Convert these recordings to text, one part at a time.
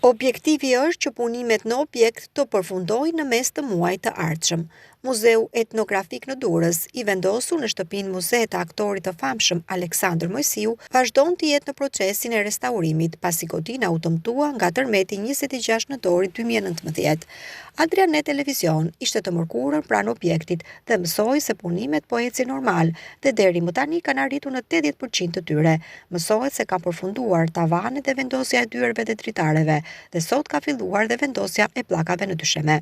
Objektivi është që punimet në objekt të përfundojnë në mes të muajit të ardhshëm. Muzeu Etnografik në Durrës, i vendosur në shtëpinë muze të aktorit të famshëm Aleksandër Mojsiu, vazhdon të jetë në procesin e restaurimit, pasi godina u dëmtua nga tërmeti 26 nëntori 2019. Adrianet Televizion ishte të mërkurën pranë objektit dhe mësoi se punimet po ecin normal dhe deri më tani kanë arritur në 80% të tyre. Mësohet se kanë përfunduar tavanet dhe vendosja e dyerve dhe dritareve dhe sot ka filluar dhe vendosja e pllakave në dysheme.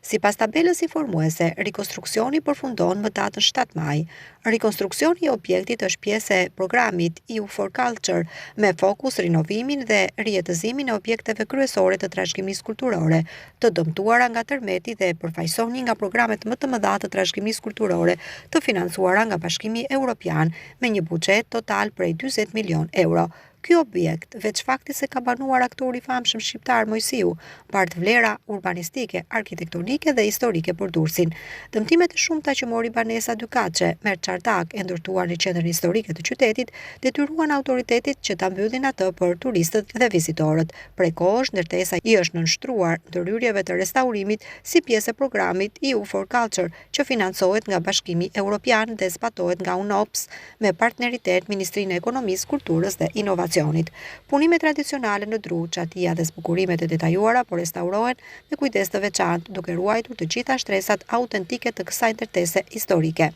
Sipas tabelës informuese, rikonstruksioni përfundon më datën 7 maj. Rikonstruksioni i objektit është pjesë e programit EU for Culture me fokus rinovimin dhe rijetëzimin e objekteve kryesore të trashëgimisë kulturore, të dëmtuara nga tërmeti dhe përfaqësoheni nga programet më të mëdha të trashëgimisë kulturore të financuara nga Bashkimi Evropian me një buxhet total prej 40 milion euro. Ky objekt, veç faktit se ka banuar aktori i famshëm shqiptar Mojsiu, bart vlera urbanistike, arkitektonike dhe historike për Durrësin. Dëmtimet e shumta që mori banesa Dykaçe, Merr Çardak, e ndërtuar në qendrën historike të qytetit, detyruan autoritetit që ta mbyllin atë për turistët dhe vizitorët. Prej kohësh, ndërtesa i është nënshtruar ndërhyrjeve të restaurimit si pjesë e programit EU for Culture, që financohet nga Bashkimi Evropian dhe zbatohet nga UNOPS me partneritet Ministrinë e Ekonomisë, Kulturës dhe Inovacionit. Punimet tradicionale në dru, çatia dhe zbukurimet e detajuara po restaurohen me kujdes të veçantë, duke ruajtur të gjitha shtresat autentike të kësaj ndërtese historike.